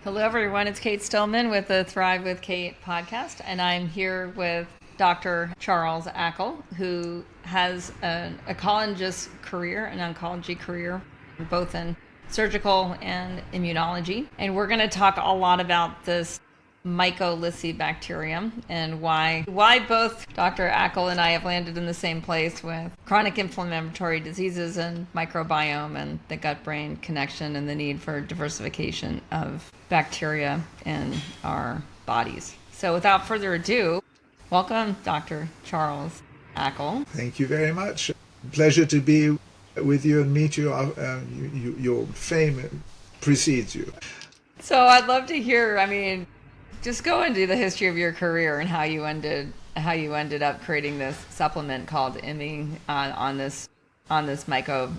Hello, everyone. It's Kate Stillman with the Thrive with Kate podcast, and I'm here with Dr. Charles Akle, who has an oncologist career, an oncology career, both in surgical and immunology. And we're going to talk a lot about this Mycobacterium and why both Dr. Akle and I have landed in the same place with chronic inflammatory diseases and microbiome and the gut-brain connection and the need for diversification of bacteria in our bodies. So without further ado, welcome Dr. Charles Akle. Thank you very much. Pleasure to be with you and meet you. Your fame precedes you. So I'd love to hear, just go into the history of your career and how you ended up creating this supplement called IMI on this mycobacterium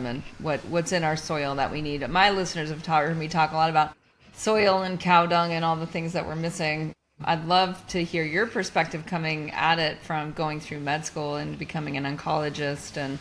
and what's in our soil that we need. My listeners have heard me talk a lot about soil and cow dung and all the things that we're missing. I'd love to hear your perspective coming at it from going through med school and becoming an oncologist and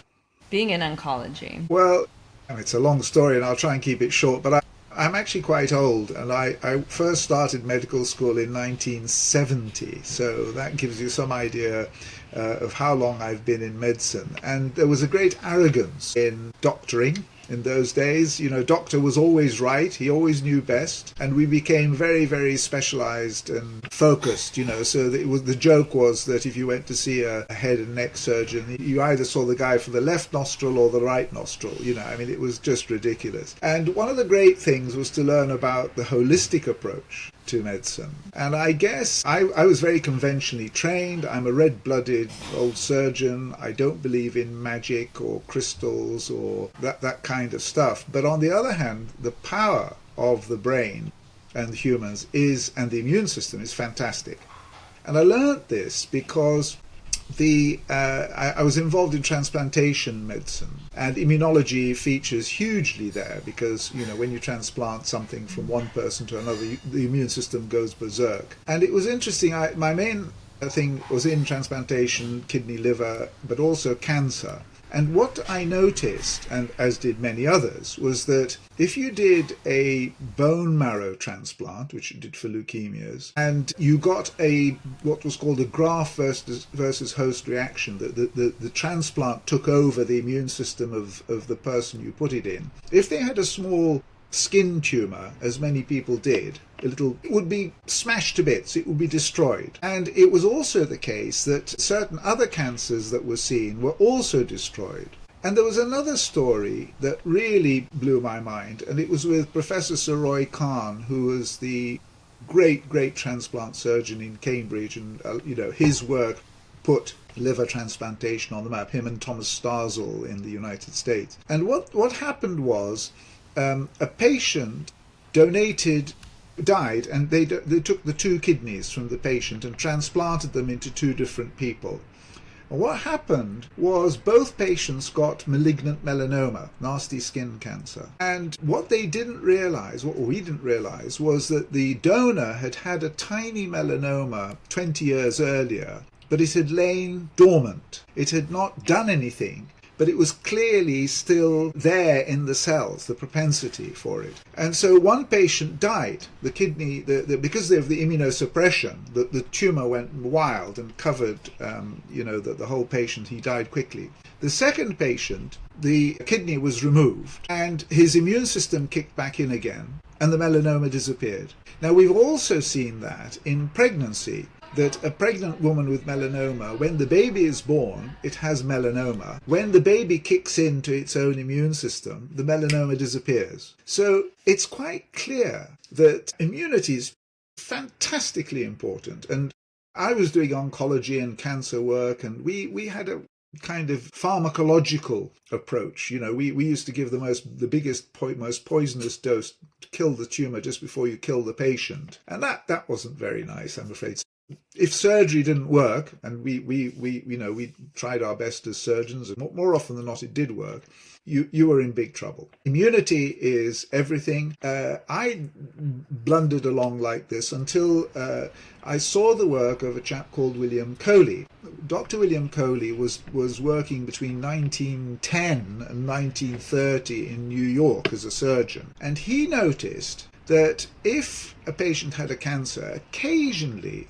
being in oncology. Well, it's a long story and I'll try and keep it short, but I'm actually quite old, and I first started medical school in 1970, so that gives you some idea of how long I've been in medicine. And there was a great arrogance in doctoring in those days. You know, doctor was always right, he always knew best, and we became very, very specialized and focused, so the joke was that if you went to see a head and neck surgeon, you either saw the guy for the left nostril or the right nostril. It was just ridiculous. And one of the great things was to learn about the holistic approach to medicine. And I guess I was very conventionally trained. I'm a red-blooded old surgeon. I don't believe in magic or crystals or that kind of stuff. But on the other hand, the power of the brain and humans and the immune system is fantastic. And I learned this because I was involved in transplantation medicine, and immunology features hugely there because, when you transplant something from one person to another, the immune system goes berserk. And it was interesting. My main thing was in transplantation, kidney, liver, but also cancer. And what I noticed, and as did many others, was that if you did a bone marrow transplant, which you did for leukemias, and you got what was called a graft versus host reaction, that the transplant took over the immune system of the person you put it in, if they had a small skin tumor, as many people did, it would be smashed to bits, it would be destroyed. And it was also the case that certain other cancers that were seen were also destroyed. And there was another story that really blew my mind, and it was with Professor Sir Roy Khan, who was the great transplant surgeon in Cambridge, and his work put liver transplantation on the map, him and Thomas Starzl in the United States. And what happened was a patient died, and they took the two kidneys from the patient and transplanted them into two different people. And what happened was both patients got malignant melanoma, nasty skin cancer. And what we didn't realize, was that the donor had a tiny melanoma 20 years earlier, but it had lain dormant. It had not done anything, but it was clearly still there in the cells, the propensity for it. And so one patient died. The kidney, because of the immunosuppression, the tumor went wild and covered, the whole patient. He died quickly. The second patient, the kidney was removed, and his immune system kicked back in again, and the melanoma disappeared. Now, we've also seen that in pregnancy, that a pregnant woman with melanoma, when the baby is born, it has melanoma. When the baby kicks into its own immune system, the melanoma disappears. So it's quite clear that immunity is fantastically important. And I was doing oncology and cancer work, and we had a kind of pharmacological approach. We used to give the biggest, most poisonous dose to kill the tumor just before you kill the patient. And that wasn't very nice, I'm afraid. if surgery didn't work, and we tried our best as surgeons, and more often than not it did work, you were in big trouble. Immunity is everything. I blundered along like this until I saw the work of a chap called William Coley. Dr. William Coley was working between 1910 and 1930 in New York as a surgeon, and he noticed that if a patient had a cancer, occasionally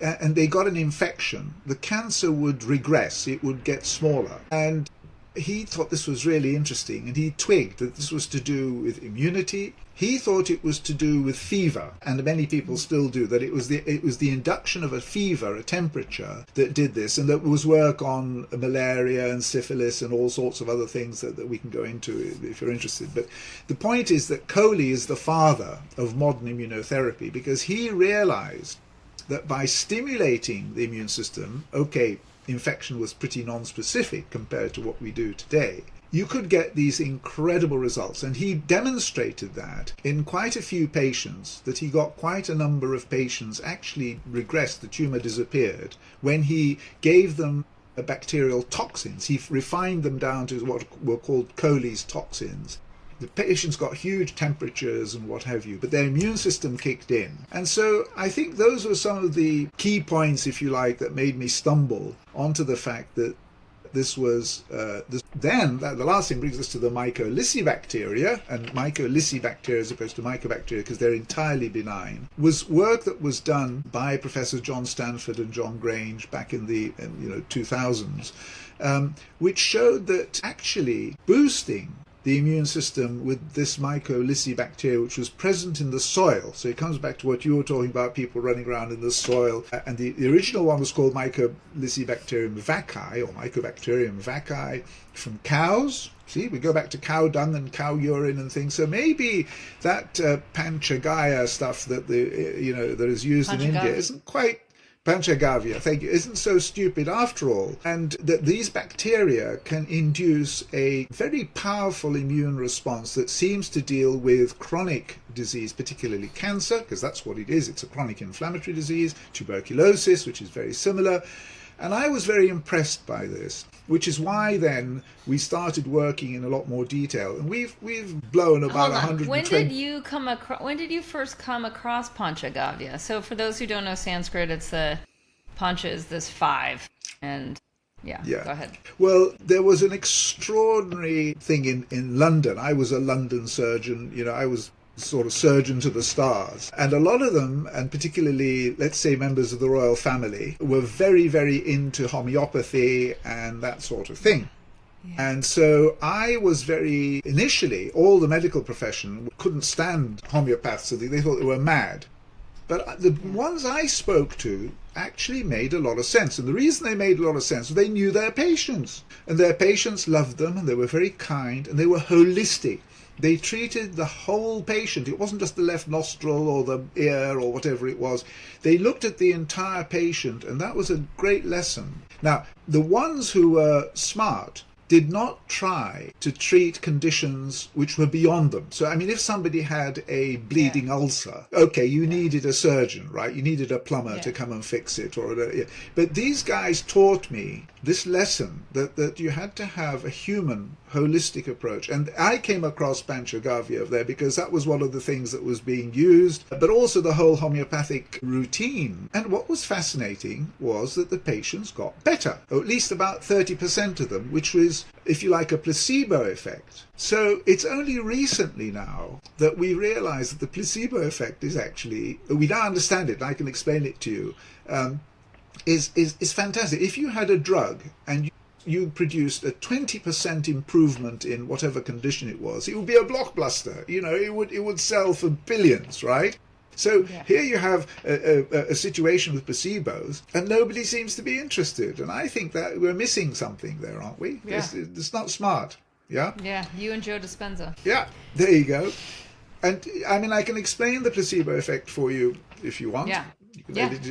and they got an infection, the cancer would regress, it would get smaller. And he thought this was really interesting, and he twigged that this was to do with immunity. He thought it was to do with fever, and many people still do, that it was the induction of a fever, a temperature, that did this, and that was work on malaria and syphilis and all sorts of other things that we can go into if you're interested. But the point is that Coley is the father of modern immunotherapy, because he realized that by stimulating the immune system, okay, infection was pretty non-specific compared to what we do today, you could get these incredible results. And he demonstrated that in quite a few patients, that he got quite a number of patients actually regressed, the tumor disappeared, when he gave them bacterial toxins. He refined them down to what were called Coley's toxins. The patients got huge temperatures and what have you, but their immune system kicked in. And so I think those were some of the key points, if you like, that made me stumble onto the fact that this was then the last thing brings us to the mycolicibacteria, and mycolicibacteria as opposed to mycobacteria, because they're entirely benign, was work that was done by Professors John Stanford and John Grange back in the 2000s, which showed that actually boosting the immune system with this mycolicibacteria, which was present in the soil. So it comes back to what you were talking about, people running around in the soil. And the original one was called Mycolicibacterium vaccae, or Mycobacterium vaccae, from cows. See, we go back to cow dung and cow urine and things. So maybe that Panchagaya stuff that that is used in India isn't quite Panchagavya, thank you, isn't so stupid after all, and that these bacteria can induce a very powerful immune response that seems to deal with chronic disease, particularly cancer, because that's what it is. It's a chronic inflammatory disease, tuberculosis, which is very similar. And I was very impressed by this, which is why then we started working in a lot more detail. And we've blown about 120. When did you first come across Panchagavya? So for those who don't know Sanskrit, it's Pancha is this 5, and yeah, go ahead. Well, there was an extraordinary thing in London. I was a London surgeon. I was sort of surgeon to the stars. And a lot of them, and particularly, let's say, members of the royal family, were very, very into homeopathy and that sort of thing. Yeah. And so I was initially, all the medical profession couldn't stand homeopaths, so they thought they were mad. But the ones I spoke to actually made a lot of sense. And the reason they made a lot of sense was they knew their patients. And their patients loved them, and they were very kind, and they were holistic. They treated the whole patient. It wasn't just the left nostril or the ear or whatever it was. They looked at the entire patient, and that was a great lesson. Now, the ones who were smart did not try to treat conditions which were beyond them. So, I mean, if somebody had a bleeding ulcer, okay, you needed a surgeon, right? You needed a plumber to come and fix it. But these guys taught me this lesson, that you had to have a human, holistic approach. And I came across Panchagavya there because that was one of the things that was being used, but also the whole homeopathic routine. And what was fascinating was that the patients got better, or at least about 30% of them, which was, if you like, a placebo effect. So it's only recently now that we realize that the placebo effect is actually, we now understand it, and I can explain it to you, is fantastic. If you had a drug and you produced a 20% improvement in whatever condition it was, it would be a blockbuster. It would sell for billions, right? So here you have a situation with placebos, and nobody seems to be interested. And I think that we're missing something there, aren't we? Yeah. It's not smart. Yeah? Yeah, you and Joe Dispenza. Yeah, there you go. And I mean, I can explain the placebo effect for you if you want. Yeah. Let's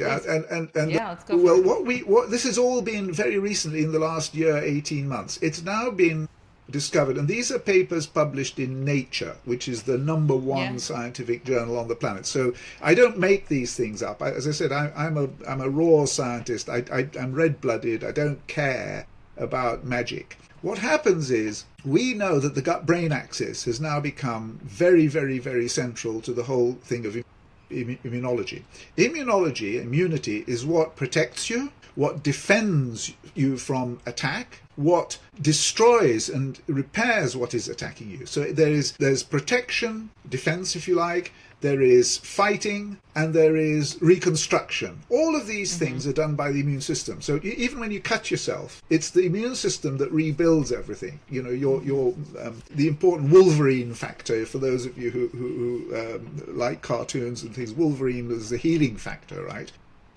go. Well, this has all been very recently in the last year, 18 months. It's now been discovered, and these are papers published in Nature, which is the number one scientific journal on the planet. So I don't make these things up. As I said, I'm a raw scientist. I'm red-blooded. I don't care about magic. What happens is we know that the gut-brain axis has now become very, very, very central to the whole thing of immunology. Immunity is what protects you, what defends you from attack, what destroys and repairs what is attacking you. So there's protection, defense if you like, there is fighting, and there is reconstruction. All of these things are done by the immune system. So even when you cut yourself, it's the immune system that rebuilds everything. You know, your the important Wolverine factor, for those of you who like cartoons and things, Wolverine is the healing factor, right?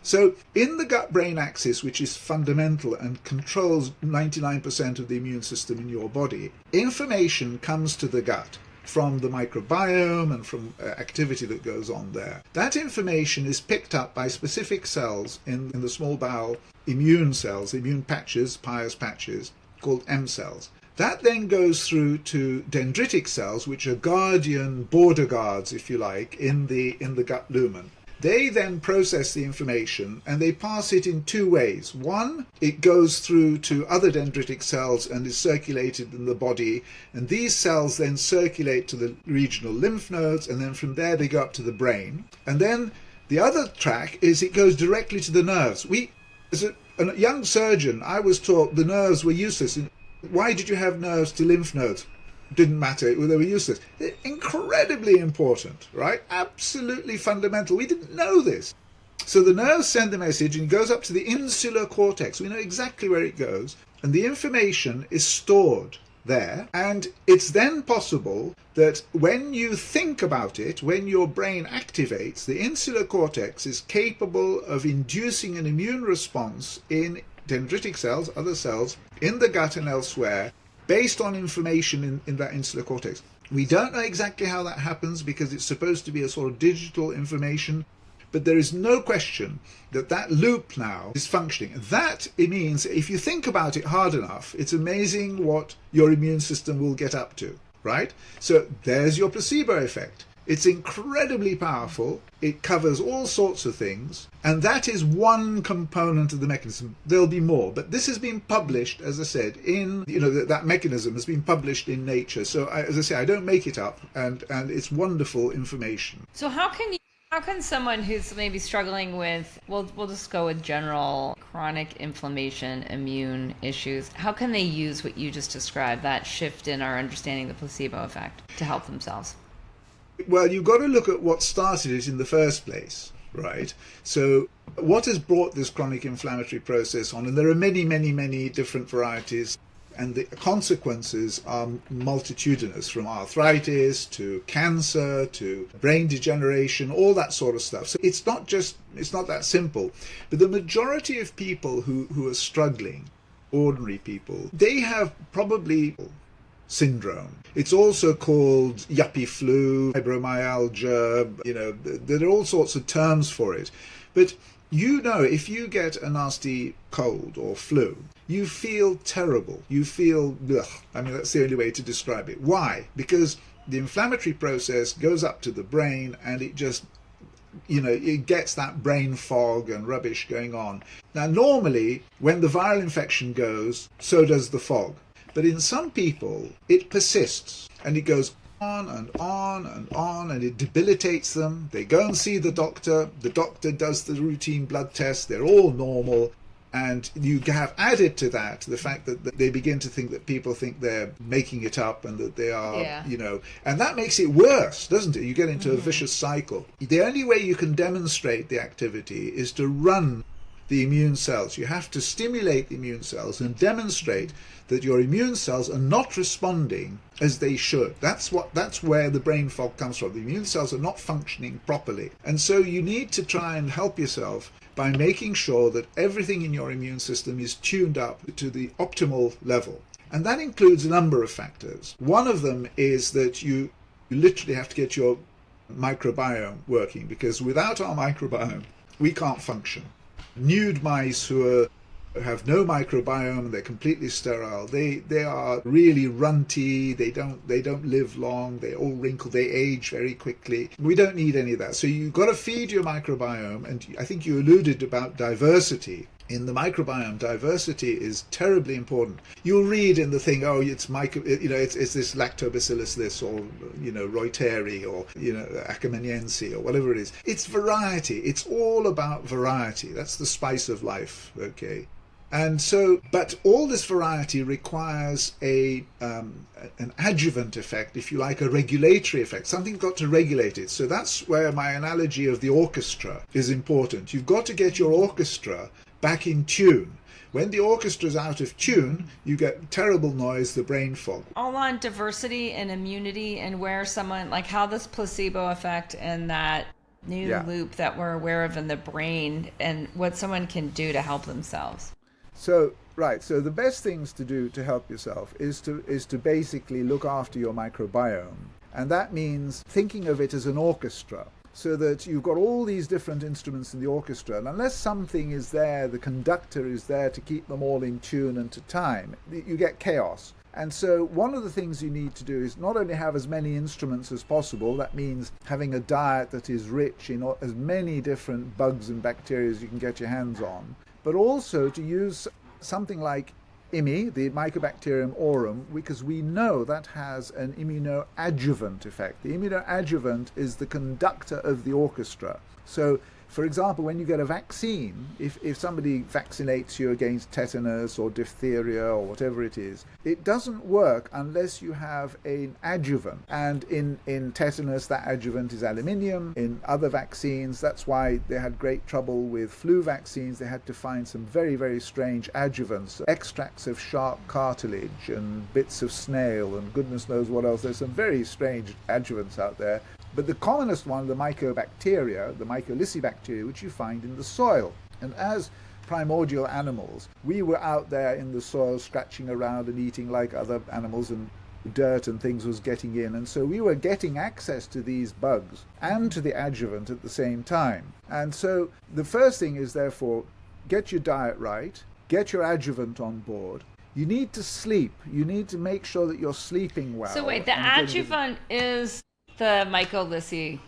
So in the gut-brain axis, which is fundamental and controls 99% of the immune system in your body, information comes to the gut from the microbiome and from activity that goes on there. That information is picked up by specific cells in the small bowel, immune cells, immune patches, pious patches, called M cells. That then goes through to dendritic cells, which are guardian border guards, if you like, in the gut lumen. They then process the information and they pass it in two ways. One, it goes through to other dendritic cells and is circulated in the body, and these cells then circulate to the regional lymph nodes, and then from there they go up to the brain. And then the other track is it goes directly to the nerves. As a young surgeon, I was taught the nerves were useless. Why did you have nerves to lymph nodes? Didn't matter, they were useless. They're incredibly important, right? Absolutely fundamental. We didn't know this. So the nerves send the message and it goes up to the insular cortex. We know exactly where it goes, and the information is stored there, and it's then possible that when you think about it, when your brain activates, the insular cortex is capable of inducing an immune response in dendritic cells, other cells, in the gut and elsewhere, based on information in that insular cortex. We don't know exactly how that happens because it's supposed to be a sort of digital information, but there is no question that that loop now is functioning. That, it means, if you think about it hard enough, it's amazing what your immune system will get up to, right? So there's your placebo effect. It's incredibly powerful. It covers all sorts of things. And that is one component of the mechanism. There'll be more. But this has been published, as I said, that mechanism has been published in Nature. So, as I say, I don't make it up. And it's wonderful information. So how can someone who's maybe struggling with, we'll just go with general chronic inflammation, immune issues, how can they use what you just described, that shift in our understanding the placebo effect, to help themselves? Well, you've got to look at what started it in the first place, right? So what has brought this chronic inflammatory process on? And there are many, many, many different varieties, and the consequences are multitudinous, from arthritis to cancer to brain degeneration, all that sort of stuff. So it's not that simple. But the majority of people who are struggling, ordinary people, they have probably syndrome. It's also called yuppie flu, fibromyalgia, there are all sorts of terms for it. But if you get a nasty cold or flu, you feel terrible. You feel, ugh. I mean, that's the only way to describe it. Why? Because the inflammatory process goes up to the brain and it just, it gets that brain fog and rubbish going on. Now, normally, when the viral infection goes, so does the fog. But in some people, it persists and it goes on and on and on, and it debilitates them. They go and see the doctor. The doctor does the routine blood tests. They're all normal. And you have added to that the fact that they begin to think that people think they're making it up and that they are, and that makes it worse, doesn't it? You get into a vicious cycle. The only way you can demonstrate the activity is to run the immune cells. You have to stimulate the immune cells and demonstrate that your immune cells are not responding as they should. That's where the brain fog comes from. The immune cells are not functioning properly. And so you need to try and help yourself by making sure that everything in your immune system is tuned up to the optimal level. And that includes a number of factors. One of them is that you literally have to get your microbiome working, because without our microbiome, we can't function. Nude mice who are have no microbiome, they're completely sterile. They are really runty, they don't live long, they all wrinkle, they age very quickly. We don't need any of that. So you've got to feed your microbiome, and I think you alluded about diversity. In the microbiome, diversity is terribly important. You'll read in the thing, oh, it's it's this lactobacillus this, or reuteri, or acamaniense, or whatever it is. It's variety. It's all about variety. That's the spice of life. Okay. And so, but all this variety requires an adjuvant effect, if you like, a regulatory effect. Something's got to regulate it. So that's where my analogy of the orchestra is important. You've got to get your orchestra back in tune. When the orchestra's out of tune, you get terrible noise, the brain fog. All on diversity and immunity, and where someone, like how this placebo effect and that new loop that we're aware of in the brain, and what someone can do to help themselves. So the best things to do to help yourself is to basically look after your microbiome. And that means thinking of it as an orchestra, so that you've got all these different instruments in the orchestra, and unless something is there, the conductor is there to keep them all in tune and to time, you get chaos. And so one of the things you need to do is not only have as many instruments as possible, that means having a diet that is rich in as many different bugs and bacteria as you can get your hands on, but also to use something like IMI, the Mycobacterium aurum, because we know that has an immunoadjuvant effect. The immunoadjuvant is the conductor of the orchestra. So, for example, when you get a vaccine, if somebody vaccinates you against tetanus or diphtheria or whatever it is, it doesn't work unless you have an adjuvant. And in tetanus, that adjuvant is aluminium. In other vaccines, that's why they had great trouble with flu vaccines. They had to find some very, very strange adjuvants, extracts of shark cartilage and bits of snail and goodness knows what else. There's some very strange adjuvants out there. But the commonest one, the mycobacteria, the mycolysibacteria, which you find in the soil. And as primordial animals, we were out there in the soil scratching around and eating like other animals, and dirt and things was getting in. And so we were getting access to these bugs and to the adjuvant at the same time. And so the first thing is, therefore, get your diet right, get your adjuvant on board. You need to sleep. You need to make sure that you're sleeping well. So wait, the adjuvant is the mycolysi,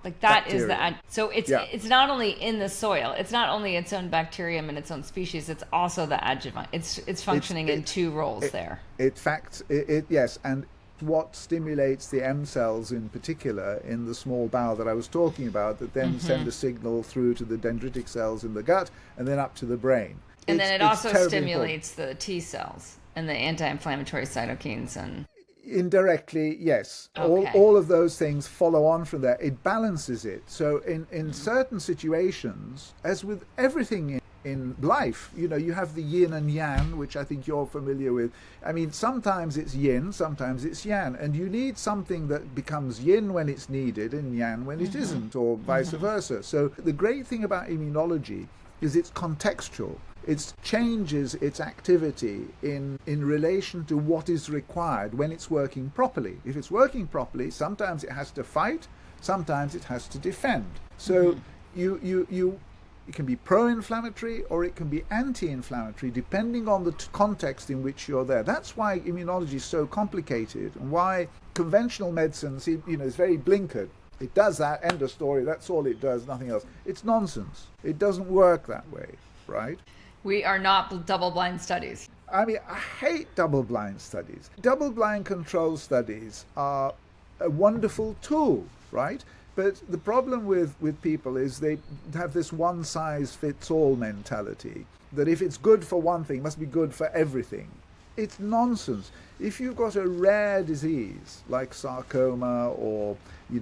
like that bacteria. So it's not only in the soil, it's not only its own bacterium and its own species, it's also the adjuvant. It's functioning in two roles there. Yes, and what stimulates the M cells in particular in the small bowel that I was talking about, that then send a signal through to the dendritic cells in the gut and then up to the brain. And then it also stimulates the T cells and the anti-inflammatory cytokines and... Indirectly, yes. Okay. All of those things follow on from there. It balances it. So in certain situations, as with everything in life, you have the yin and yang, which I think you're familiar with. I mean, sometimes it's yin, sometimes it's yang, and you need something that becomes yin when it's needed and yang when it isn't, or vice versa. So the great thing about immunology is it's contextual. It changes its activity in relation to what is required when it's working properly. If it's working properly, sometimes it has to fight, sometimes it has to defend. So it can be pro-inflammatory or it can be anti-inflammatory, depending on the context in which you're there. That's why immunology is so complicated, and why conventional medicine is very blinkered. It does that, end of story, that's all it does, nothing else. It's nonsense. It doesn't work that way, right? We are not double-blind studies. I mean, I hate double-blind studies. Double-blind control studies are a wonderful tool, right? But the problem with people is they have this one-size-fits-all mentality, that if it's good for one thing, it must be good for everything. It's nonsense. If you've got a rare disease like sarcoma or the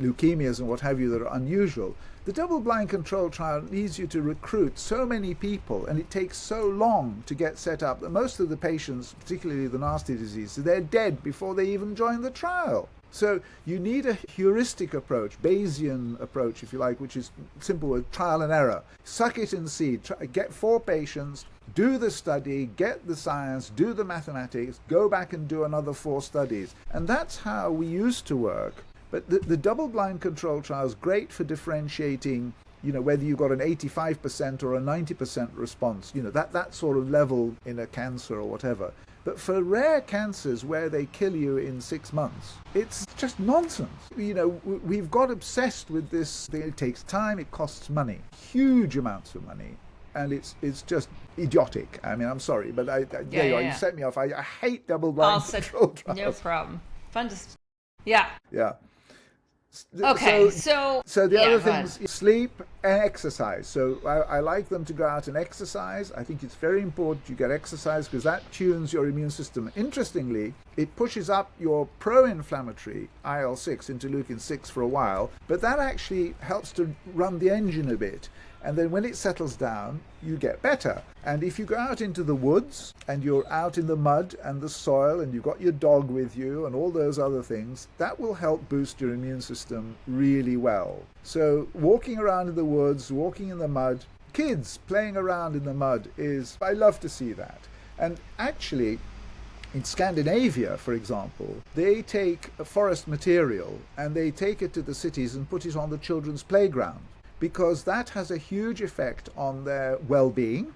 leukemias and what have you that are unusual, the double-blind control trial needs you to recruit so many people, and it takes so long to get set up that most of the patients, particularly the nasty diseases, they're dead before they even join the trial. So you need a heuristic approach, Bayesian approach, if you like, which is simple with trial and error. Suck it and see. Get 4 patients, do the study, get the science, do the mathematics, go back and do another 4 studies. And that's how we used to work. But the double-blind control trial is great for differentiating whether you got an 85% or a 90% response, that sort of level in a cancer or whatever. But for rare cancers where they kill you in 6 months, it's just nonsense. We've got obsessed with this thing. It takes time, it costs money, huge amounts of money. And it's just idiotic. I mean, I'm sorry, but you set me off. I hate double-blind controlled trials. No problem. Fun to... Yeah. Yeah. Okay, so the other things, sleep and exercise. So I like them to go out and exercise. I think it's very important you get exercise because that tunes your immune system. Interestingly, it pushes up your pro-inflammatory IL-6, interleukin-6 for a while, but that actually helps to run the engine a bit. And then when it settles down, you get better. And if you go out into the woods and you're out in the mud and the soil and you've got your dog with you and all those other things, that will help boost your immune system really well. So walking around in the woods, walking in the mud, kids playing around in the mud I love to see that. And actually, in Scandinavia, for example, they take a forest material and they take it to the cities and put it on the children's playground, because that has a huge effect on their well-being.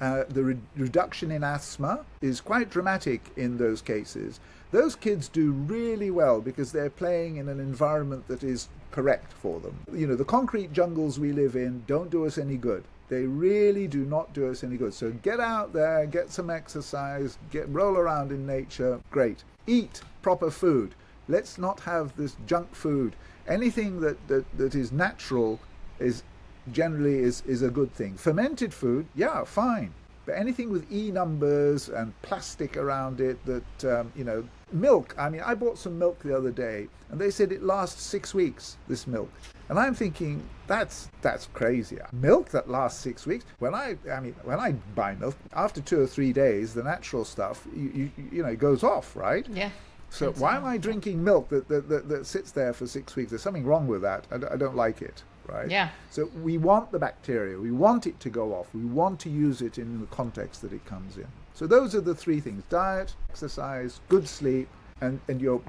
The reduction in asthma is quite dramatic in those cases. Those kids do really well because they're playing in an environment that is correct for them. The concrete jungles we live in don't do us any good. They really do not do us any good. So get out there, get some exercise, roll around in nature, great. Eat proper food. Let's not have this junk food. Anything that is natural is generally a good thing. Fermented food, yeah, fine. But anything with E numbers and plastic around it milk. I mean, I bought some milk the other day and they said it lasts 6 weeks, this milk. And I'm thinking, that's crazy. Milk that lasts 6 weeks? When I buy milk, after 2 or 3 days, the natural stuff, it goes off, right? Yeah. So why am I drinking milk that sits there for 6 weeks? There's something wrong with that. I don't like it. Right? Yeah. So we want the bacteria, we want it to go off, we want to use it in the context that it comes in. So those are the 3 things: diet, exercise, good sleep, and your...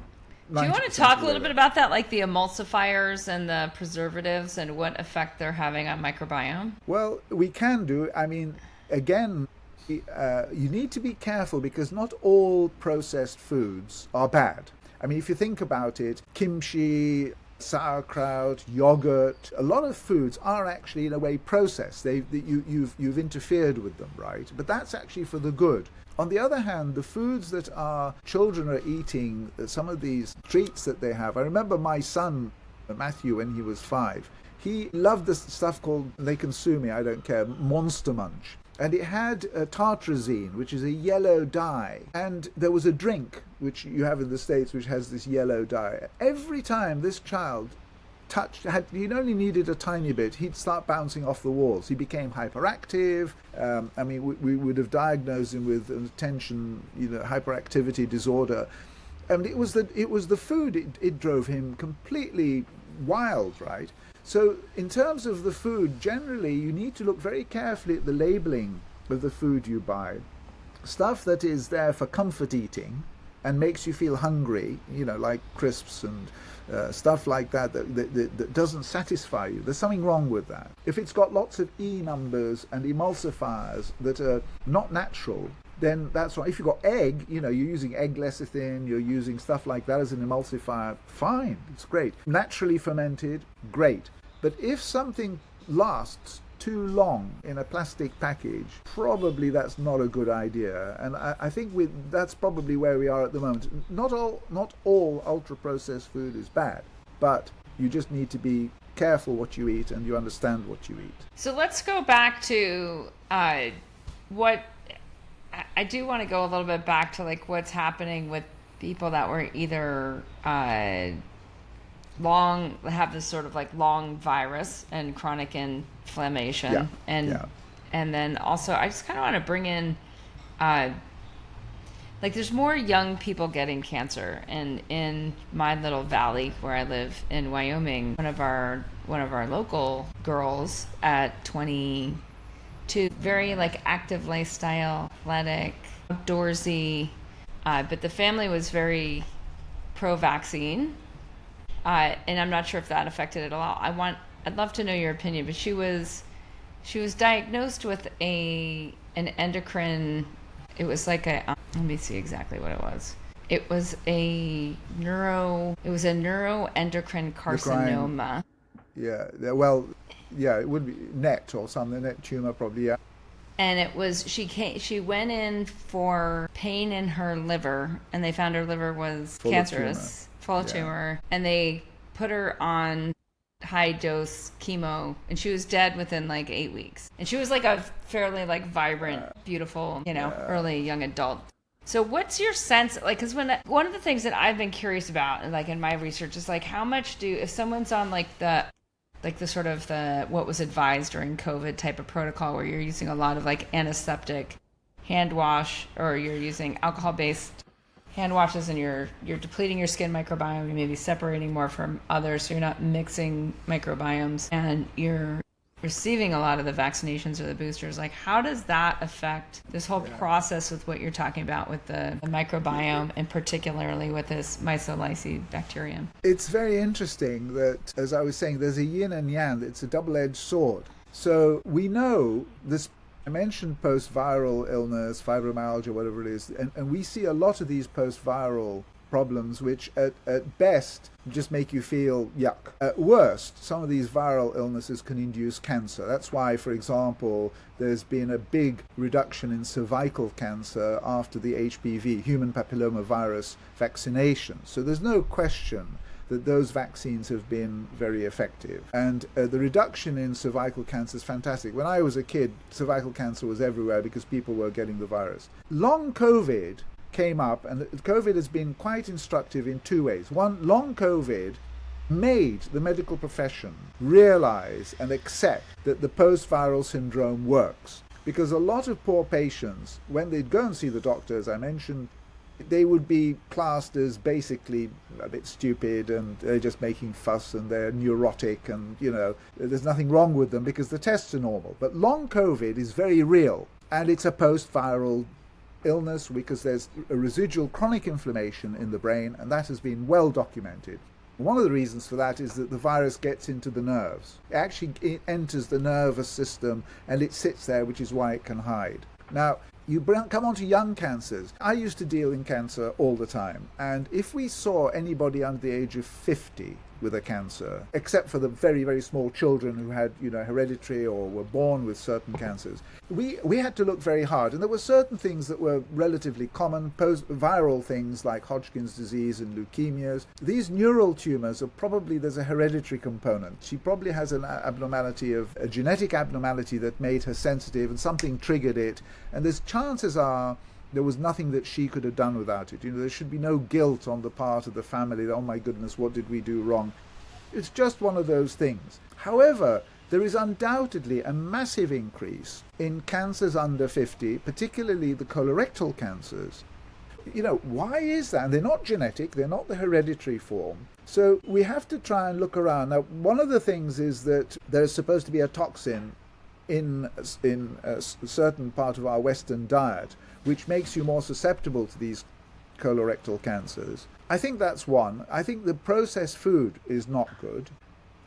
Do you want to talk a little bit about that, like the emulsifiers and the preservatives and what effect they're having on microbiome? Well, we can do. I mean, again, you need to be careful because not all processed foods are bad. I mean, if you think about it, kimchi, sauerkraut, yogurt, a lot of foods are actually in a way processed. You've interfered with them, right? But that's actually for the good. On the other hand, the foods that our children are eating, some of these treats that they have, I remember my son, Matthew, when he was 5, he loved this stuff called, they can sue me, I don't care, Monster Munch. And it had tartrazine, which is a yellow dye. And there was a drink, which you have in the States, which has this yellow dye. Every time this child he only needed a tiny bit, he'd start bouncing off the walls. He became hyperactive. We would have diagnosed him with an attention, hyperactivity disorder. And it was the food, it drove him completely wild, right? So in terms of the food, generally you need to look very carefully at the labeling of the food you buy. Stuff that is there for comfort eating and makes you feel hungry, like crisps and stuff like that doesn't satisfy you. There's something wrong with that. If it's got lots of E numbers and emulsifiers that are not natural, then that's right. If you've got egg, you're using egg lecithin, you're using stuff like that as an emulsifier, fine, it's great. Naturally fermented, great. But if something lasts too long in a plastic package, probably that's not a good idea. And I think that's probably where we are at the moment. Not all ultra-processed food is bad, but you just need to be careful what you eat and you understand what you eat. So let's go back to what... I do want to go a little bit back to like what's happening with people that were either have this sort of like long virus and chronic inflammation, and then also I just kind of want to bring in like there's more young people getting cancer, and in my little valley where I live in Wyoming, one of our local girls at 22, very like active lifestyle, athletic, outdoorsy, but the family was very pro-vaccine, and I'm not sure if that affected it at all. I want I'd love to know your opinion, but she was diagnosed with an endocrine. It was like a let me see exactly what it was. It was a neuroendocrine carcinoma. Yeah, well, yeah, it would be NET or something, NET tumor probably, yeah. And it was she went in for pain in her liver, and they found her liver was cancerous, full of tumor, and they put her on high dose chemo, and she was dead within like 8 weeks. And she was like a fairly like vibrant, beautiful, early young adult. So what's your sense, like, because one of the things that I've been curious about, like in my research, is like how much if someone's on like the sort of the what was advised during COVID type of protocol, where you're using a lot of like antiseptic hand wash, or you're using alcohol-based hand washes, and you're depleting your skin microbiome, you may be separating more from others, so you're not mixing microbiomes, and you're receiving a lot of the vaccinations or the boosters. Like, how does that affect this whole process with what you're talking about with the microbiome, and particularly with this Mycolice bacterium? It's very interesting that, as I was saying, there's a yin and yang. It's a double-edged sword. So we know this. I mentioned post-viral illness, fibromyalgia, whatever it is, and we see a lot of these post-viral problems which at best just make you feel yuck. At worst, some of these viral illnesses can induce cancer. That's why, for example, there's been a big reduction in cervical cancer after the HPV, human papillomavirus vaccination. So there's no question that those vaccines have been very effective. And the reduction in cervical cancer is fantastic. When I was a kid, cervical cancer was everywhere because people were getting the virus. Long COVID came up, and COVID has been quite instructive in two ways. One, long COVID made the medical profession realize and accept that the post-viral syndrome works. Because a lot of poor patients, when they'd go and see the doctor, as I mentioned, they would be classed as basically a bit stupid, and they're just making fuss, and they're neurotic, and there's nothing wrong with them because the tests are normal. But long COVID is very real, and it's a post-viral illness because there's a residual chronic inflammation in the brain, and that has been well documented. One of the reasons for that is that the virus gets into the nerves. It enters the nervous system, and it sits there, which is why it can hide. Now, you come on to young cancers. I used to deal in cancer all the time, and if we saw anybody under the age of 50 with a cancer, except for the very, very small children who had, hereditary or were born with certain cancers, we had to look very hard. And there were certain things that were relatively common, post-viral things like Hodgkin's disease and leukemias. These neural tumors there's a hereditary component. She probably has an abnormality, a genetic abnormality that made her sensitive, and something triggered it. And there's chances are there was nothing that she could have done without it. There should be no guilt on the part of the family. Oh my goodness, what did we do wrong? It's just one of those things. However, there is undoubtedly a massive increase in cancers under 50, particularly the colorectal cancers. Why is that? And they're not genetic, they're not the hereditary form. So we have to try and look around. Now, one of the things is that there's supposed to be a toxin in a certain part of our Western diet, which makes you more susceptible to these colorectal cancers. I think that's one. I think the processed food is not good.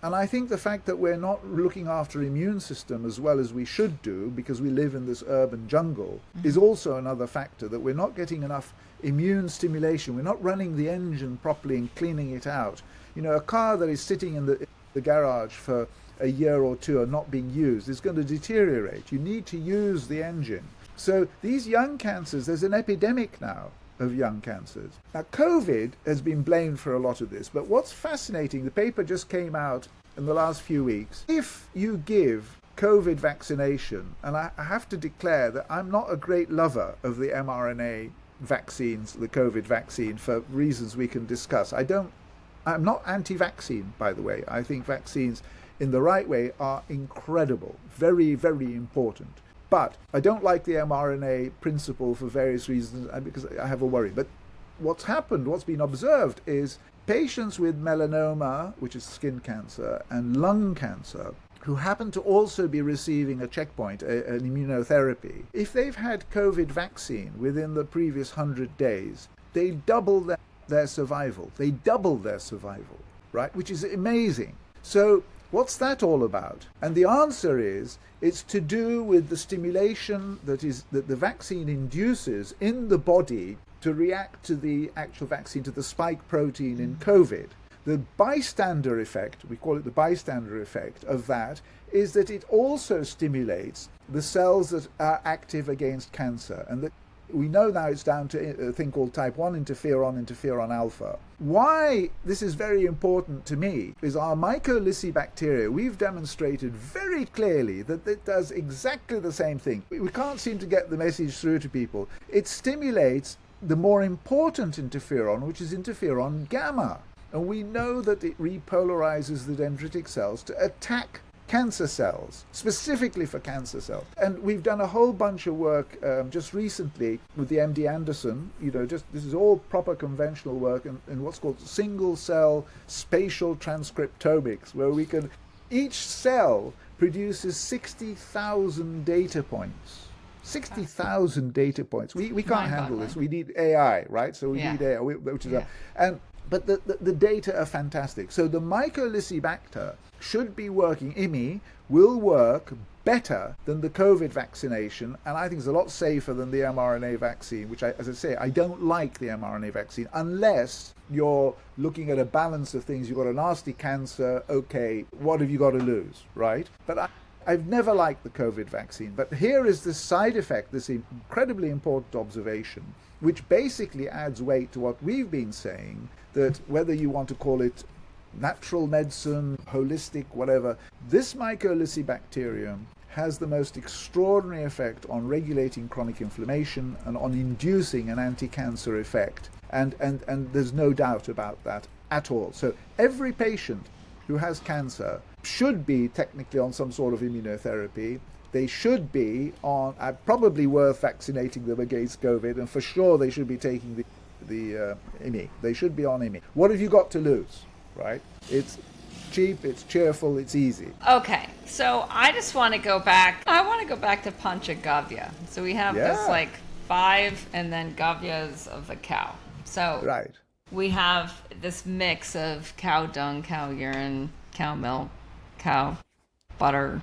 And I think the fact that we're not looking after immune system as well as we should do, because we live in this urban jungle, is also another factor, that we're not getting enough immune stimulation. We're not running the engine properly and cleaning it out. A car that is sitting in the garage for a year or two and not being used is going to deteriorate. You need to use the engine. So these young cancers, there's an epidemic now of young cancers. Now, COVID has been blamed for a lot of this, but what's fascinating, the paper just came out in the last few weeks. If you give COVID vaccination, and I have to declare that I'm not a great lover of the mRNA vaccines, the COVID vaccine, for reasons we can discuss. I'm not anti-vaccine, by the way. I think vaccines in the right way are incredible, very, very important. But I don't like the mRNA principle for various reasons, because I have a worry. But what's been observed is patients with melanoma, which is skin cancer, and lung cancer, who happen to also be receiving a checkpoint, an immunotherapy, if they've had COVID vaccine within the previous 100 days, they double their survival. They double their survival, right? Which is amazing. So What's that all about? And the answer is it's to do with the stimulation that the vaccine induces in the body to react to the actual vaccine, to the spike protein in COVID. The bystander effect, we call it the bystander effect of that, is that it also stimulates the cells that are active against cancer. And that we know now it's down to a thing called type 1 interferon alpha. Why this is very important to me is our mycolysibacteria, we've demonstrated very clearly that it does exactly the same thing. We can't seem to get the message through to people. It stimulates the more important interferon, which is interferon gamma. And we know that it repolarizes the dendritic cells to attack cancer cells, specifically for cancer cells. And we've done a whole bunch of work just recently with the MD Anderson, this is all proper conventional work in what's called single cell spatial transcriptomics, where each cell produces 60,000 data points. 60,000 data points. We can't handle this. We need AI, right? So we need AI, which is but the data are fantastic. So the Mycolysibacter should be working, IMI will work better than the COVID vaccination, and I think it's a lot safer than the mRNA vaccine, which, as I say, I don't like the mRNA vaccine unless you're looking at a balance of things. You've got a nasty cancer, okay, what have you got to lose, right? But I've never liked the COVID vaccine. But here is this side effect, this incredibly important observation, which basically adds weight to what we've been saying, that whether you want to call it natural medicine, holistic, whatever, this Mycolysibacterium has the most extraordinary effect on regulating chronic inflammation and on inducing an anti-cancer effect. And there's no doubt about that at all. So every patient who has cancer should be technically on some sort of immunotherapy. They should be on, probably worth vaccinating them against COVID, and for sure they should be taking the IMI. They should be on IMI. What have you got to lose, right? It's cheap, it's cheerful, it's easy. Okay, so I just want to go back. I want to go back to Panchagavya. So we have this 5 and then gavyas of the cow. So right. We have this mix of cow dung, cow urine, cow milk, cow butter,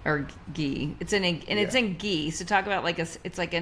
or ghee. It's in ghee. So talk about it's like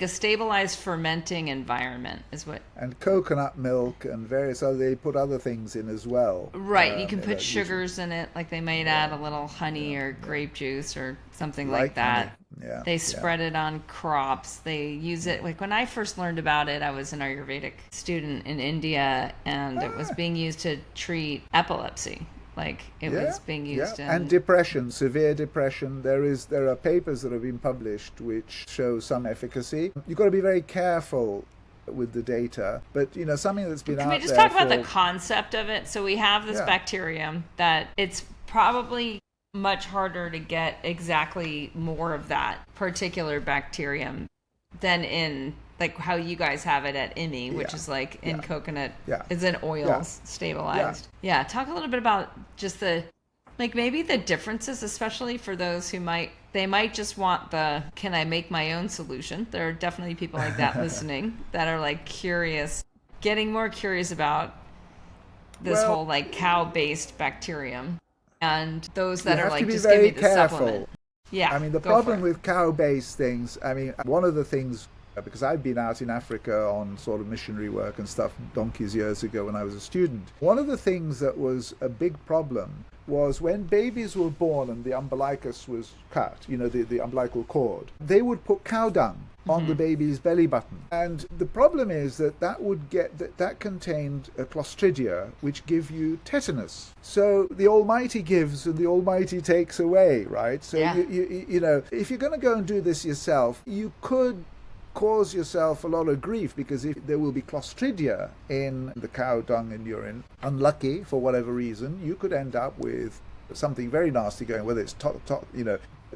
a stabilized fermenting environment is what. And coconut milk and various other, they put other things in as well. Right, you can put sugars in it, like they might add a little honey or grape juice or something like that. Honey. Yeah. They spread it on crops. They use it, like when I first learned about it, I was an Ayurvedic student in India, and it was being used to treat epilepsy. Like it was being used in... And depression, severe depression. There are papers that have been published which show some efficacy. You've got to be very careful with the data, but something that's been out there. Can we just talk about the concept of it? So we have this bacterium that it's probably much harder to get exactly more of that particular bacterium than in like how you guys have it at IMI, which is like in coconut, is in oils, stabilized. Yeah. Talk a little bit about just maybe the differences, especially for those who might just want can I make my own solution? There are definitely people like that listening that are like curious, getting more curious about this whole like cow-based bacterium, and those that are like, just give me the supplement. Yeah. I mean, the problem with cow-based things, one of the things, because I've been out in Africa on sort of missionary work and stuff donkeys years ago when I was a student. One of the things that was a big problem was when babies were born and the umbilicus was cut, the umbilical cord, they would put cow dung on the baby's belly button. And the problem is that contained a Clostridia, which give you tetanus. So the Almighty gives and the Almighty takes away, right? So, if you're going to go and do this yourself, you could cause yourself a lot of grief, because if there will be Clostridia in the cow dung and urine, unlucky for whatever reason, you could end up with something very nasty going, whether it's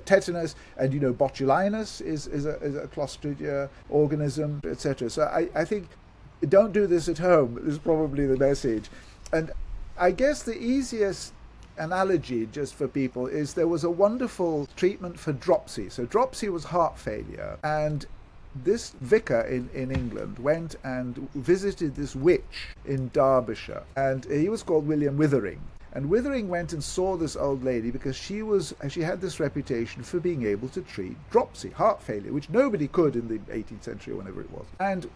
tetanus, and botulinus is a Clostridia organism, etc. So I think don't do this at home is probably the message. And I guess the easiest analogy just for people is there was a wonderful treatment for dropsy. So dropsy was heart failure, and this vicar in England went and visited this witch in Derbyshire, and he was called William Withering. And Withering went and saw this old lady because she had this reputation for being able to treat dropsy, heart failure, which nobody could in the 18th century or whenever it was. And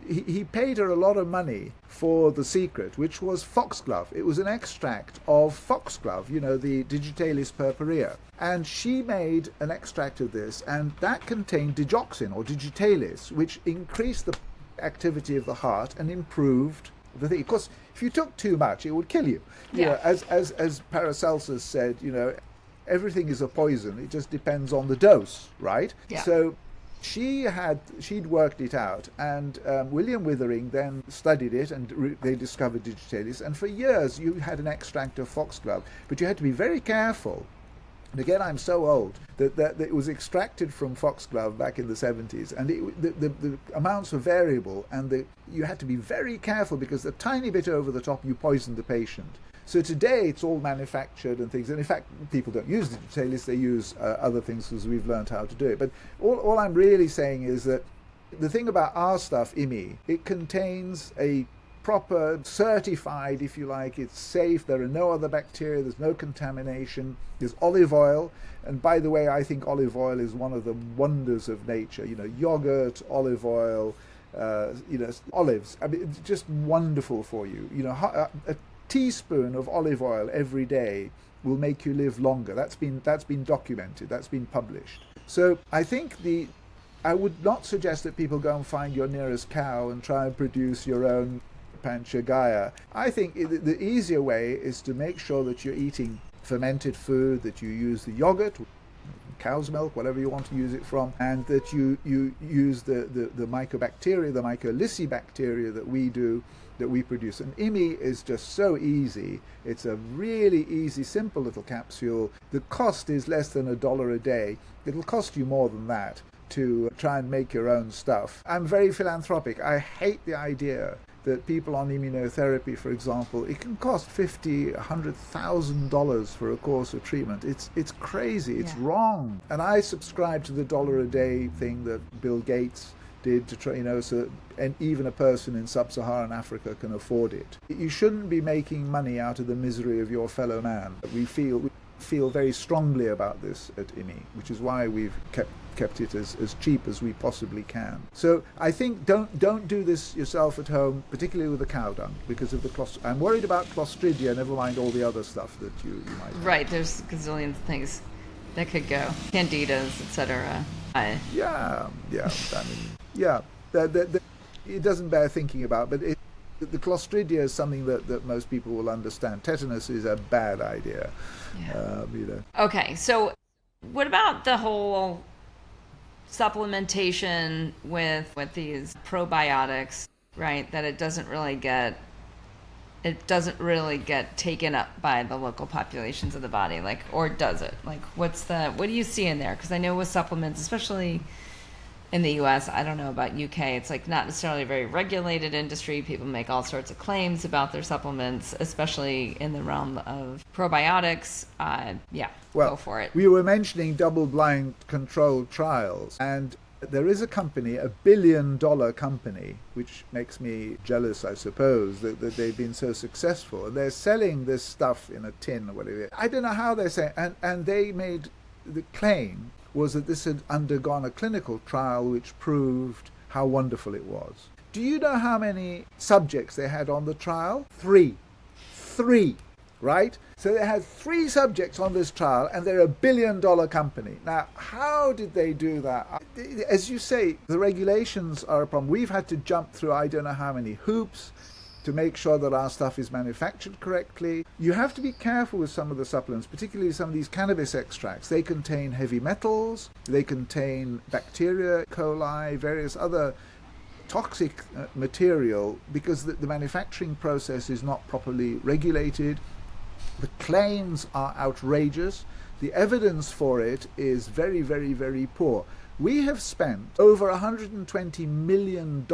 he paid her a lot of money for the secret, which was foxglove. It was an extract of foxglove, the Digitalis purpurea. And she made an extract of this, and that contained digoxin or digitalis, which increased the activity of the heart and improved the thing. Of course, if you took too much, it would kill you. As Paracelsus said, everything is a poison. It just depends on the dose, right? Yeah. So she'd worked it out, and William Withering then studied it, and they discovered digitalis. And for years, you had an extract of foxglove, but you had to be very careful. And again, I'm so old that it was extracted from foxglove back in the 70s, and the amounts were variable, and you had to be very careful because the tiny bit over the top, you poisoned the patient. So today it's all manufactured and things, and in fact people don't use digitalis, they use other things because we've learned how to do it. But all I'm really saying is that the thing about our stuff, IMI, it contains a proper, certified, if you like, it's safe, there are no other bacteria, there's no contamination, there's olive oil, and by the way, I think olive oil is one of the wonders of nature, yogurt, olive oil, olives, I mean, it's just wonderful for you. A teaspoon of olive oil every day will make you live longer. That's been documented, that's been published. So I think I would not suggest that people go and find your nearest cow and try and produce your own panchagaya. I think the easier way is to make sure that you're eating fermented food, that you use the yogurt, cow's milk, whatever you want to use it from, and that you use the mycobacteria, the mycolysibacteria that we produce. And IMI is just so easy. It's a really easy, simple little capsule. The cost is less than $1 a day. It'll cost you more than that to try and make your own stuff. I'm very philanthropic. I hate the idea that people on immunotherapy, for example, it can cost $50,000, $100,000 for a course of treatment. It's crazy. It's wrong. And I subscribe to the $1 a day thing that Bill Gates did to try, and even a person in sub-Saharan Africa can afford it. You shouldn't be making money out of the misery of your fellow man. We feel very strongly about this at IMI, which is why we've kept it as cheap as we possibly can. So I think don't do this yourself at home, particularly with the cow dung, because of the I'm worried about Clostridia, never mind all the other stuff that you might have. Right, there's gazillions of things that could go. Candidas, etc. It doesn't bear thinking about, but the Clostridia is something that most people will understand. Tetanus is a bad idea. Okay, so what about the whole supplementation with these probiotics, right? That it doesn't really get taken up by the local populations of the body, or does it? What do you see in there? Because I know with supplements, especially in the US, I don't know about UK, it's not necessarily a very regulated industry. People make all sorts of claims about their supplements, especially in the realm of probiotics. Go for it. We were mentioning double-blind controlled trials, and there is a company, $1 billion company, which makes me jealous, I suppose, that they've been so successful. And they're selling this stuff in a tin or whatever. I don't know how they're saying, and they made the claim was that this had undergone a clinical trial which proved how wonderful it was. Do you know how many subjects they had on the trial? Three, right? So they had 3 subjects on this trial, and they're $1 billion company. Now, how did they do that? As you say, the regulations are a problem. We've had to jump through I don't know how many hoops to make sure that our stuff is manufactured correctly. You have to be careful with some of the supplements, particularly some of these cannabis extracts. They contain heavy metals, they contain bacteria, coli, various other toxic material, because the manufacturing process is not properly regulated. The claims are outrageous. The evidence for it is very, very, very poor. We have spent over $120 million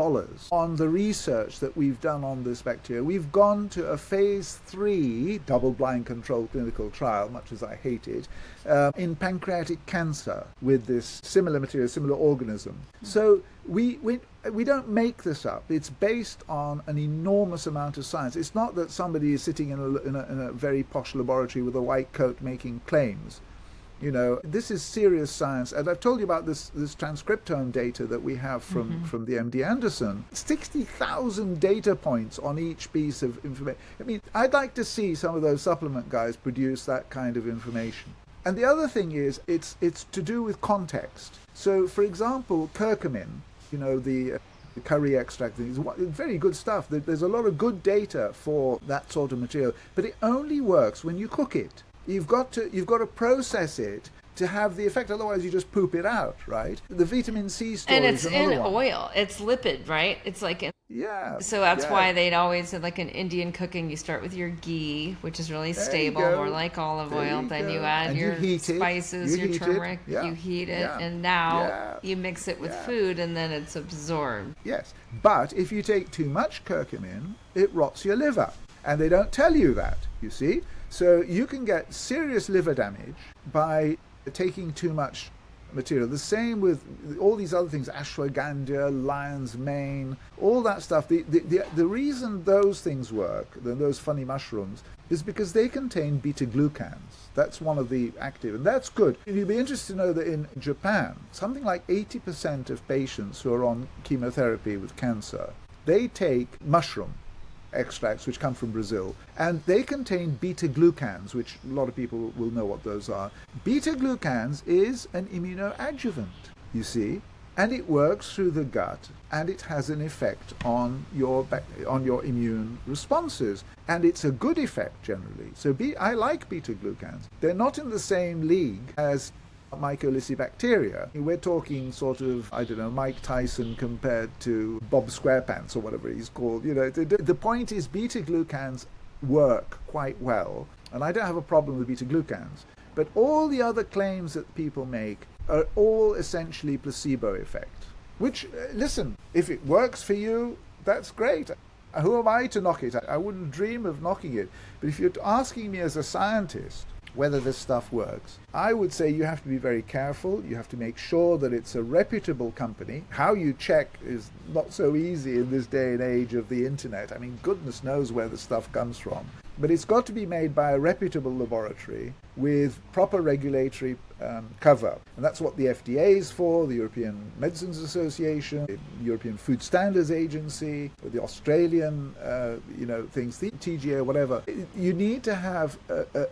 on the research that we've done on this bacteria. We've gone to a phase 3 double-blind controlled clinical trial, much as I hate it, in pancreatic cancer with this similar material, similar organism. So we don't make this up. It's based on an enormous amount of science. It's not that somebody is sitting in a very posh laboratory with a white coat making claims. You know, this is serious science. And I've told you about this transcriptome data that we have from the MD Anderson. 60,000 data points on each piece of information. I mean, I'd like to see some of those supplement guys produce that kind of information. And the other thing is, it's to do with context. So, for example, curcumin, you know, the curry extract thing, is very good stuff. There's a lot of good data for that sort of material, but it only works when you cook it. You've got to process it to have the effect. Otherwise, you just poop it out, right? The vitamin C story and it's is another in one. oil. It's lipid, right? It's like Yeah. So that's why they'd always said, like in Indian cooking, you start with your ghee, which is really stable, more like olive oil. Then you add and your spices, your turmeric. You heat it, and now you mix it with food, and then it's absorbed. Yes, but if you take too much curcumin, it rots your liver, and they don't tell you that. You see. So you can get serious liver damage by taking too much material. The same with all these other things, ashwagandha, lion's mane, all that stuff. The reason those things work, those funny mushrooms, is because they contain beta-glucans. That's one of the active, and that's good. You'd be interested to know that in Japan, something like 80% of patients who are on chemotherapy with cancer, they take mushroom extracts which come from Brazil, and they contain beta-glucans, which a lot of people will know what those are. Beta-glucans is an immunoadjuvant, you see, and it works through the gut, and it has an effect on your immune responses, and it's a good effect generally. So I like beta-glucans. They're not in the same league as Mycolysibacteria. We're talking sort of, I don't know, Mike Tyson compared to Bob Squarepants or whatever he's called. You know, the point is beta-glucans work quite well, and I don't have a problem with beta-glucans. But all the other claims that people make are all essentially placebo effect. Which, listen, if it works for you, that's great. Who am I to knock it? I wouldn't dream of knocking it. But if you're asking me as a scientist whether this stuff works, I would say you have to be very careful. You have to make sure that it's a reputable company. How you check is not so easy in this day and age of the internet. I mean, goodness knows where the stuff comes from. But it's got to be made by a reputable laboratory with proper regulatory cover. And that's what the FDA is for, the European Medicines Association, the European Food Standards Agency, the Australian, things, the TGA, whatever. You need to have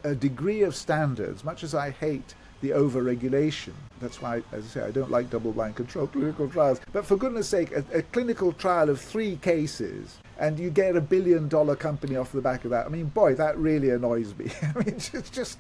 a degree of standards, much as I hate the over-regulation. That's why, as I say, I don't like double-blind controlled clinical trials. But for goodness sake, a clinical trial of 3 cases, and you get $1 billion company off the back of that. I mean, boy, that really annoys me. I mean, it's just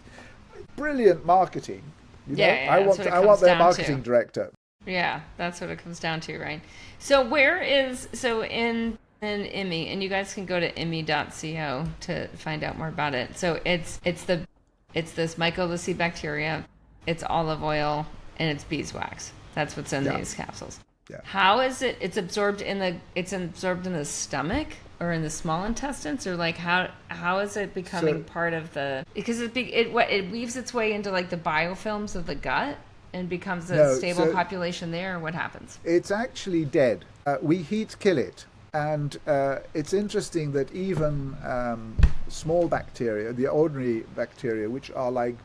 brilliant marketing. You know? I want their marketing director. Yeah, that's what it comes down to, right? So in IMI, and you guys can go to IMI.co to find out more about it. So it's this Mycolysibacteria, it's olive oil, and it's beeswax. That's what's in these capsules. Yeah. How is it? It's absorbed in the stomach or in the small intestines, or like how is it becoming part of the? Because it weaves its way into like the biofilms of the gut and becomes a stable population there. Or what happens? It's actually dead. We heat kill it, and it's interesting that even small bacteria, the ordinary bacteria, which are like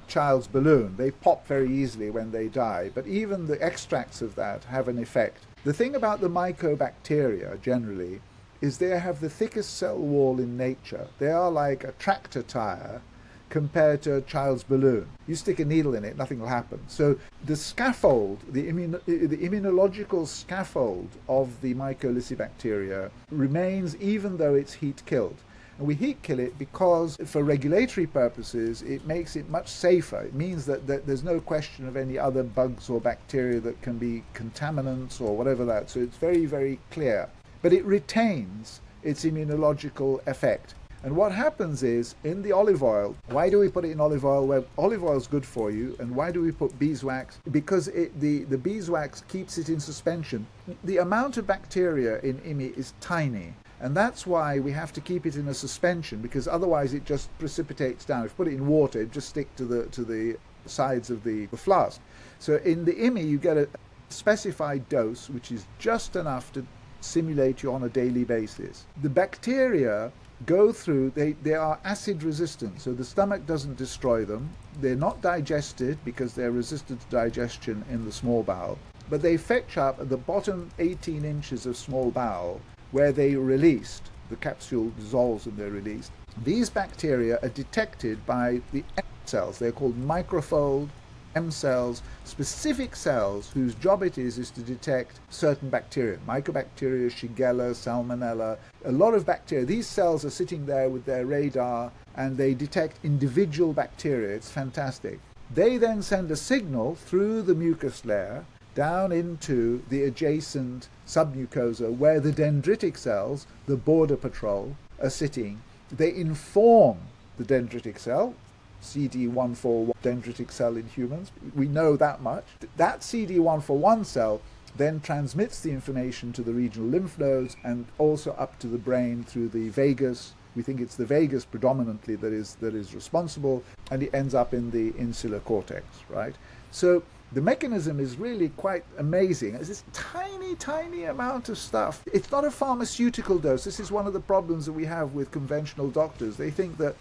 child's balloon, they pop very easily when they die, but even the extracts of that have an effect. The thing about the mycobacteria generally is they have the thickest cell wall in nature. They are like a tractor tire compared to a child's balloon. You stick a needle in it, nothing will happen. So the scaffold, the immunological scaffold of the Mycolysibacteria remains even though it's heat killed. And we heat kill it because, for regulatory purposes, it makes it much safer. It means that there's no question of any other bugs or bacteria that can be contaminants or whatever that. So it's very, very clear. But it retains its immunological effect. And what happens is, in the olive oil, why do we put it in olive oil? Well, olive oil is good for you. And why do we put beeswax? Because the beeswax keeps it in suspension. The amount of bacteria in IMI is tiny. And that's why we have to keep it in a suspension, because otherwise it just precipitates down. If you put it in water, it just sticks to the sides of the flask. So in the IMI, you get a specified dose, which is just enough to simulate you on a daily basis. The bacteria go through, they are acid resistant, so the stomach doesn't destroy them. They're not digested because they're resistant to digestion in the small bowel, but they fetch up at the bottom 18 inches of small bowel where they released. The capsule dissolves and they're released. These bacteria are detected by the M cells. They're called microfold M cells, specific cells whose job it is to detect certain bacteria, Mycobacteria, Shigella, Salmonella, a lot of bacteria. These cells are sitting there with their radar and they detect individual bacteria. It's fantastic. They then send a signal through the mucus layer down into the adjacent submucosa where the dendritic cells, the border patrol, are sitting. They inform the dendritic cell, CD141 dendritic cell in humans. We know that much. That CD141 cell then transmits the information to the regional lymph nodes and also up to the brain through the vagus. We think it's the vagus predominantly that is responsible, and it ends up in the insular cortex, right? So the mechanism is really quite amazing. It's this tiny, tiny amount of stuff. It's not a pharmaceutical dose. This is one of the problems that we have with conventional doctors. They think that,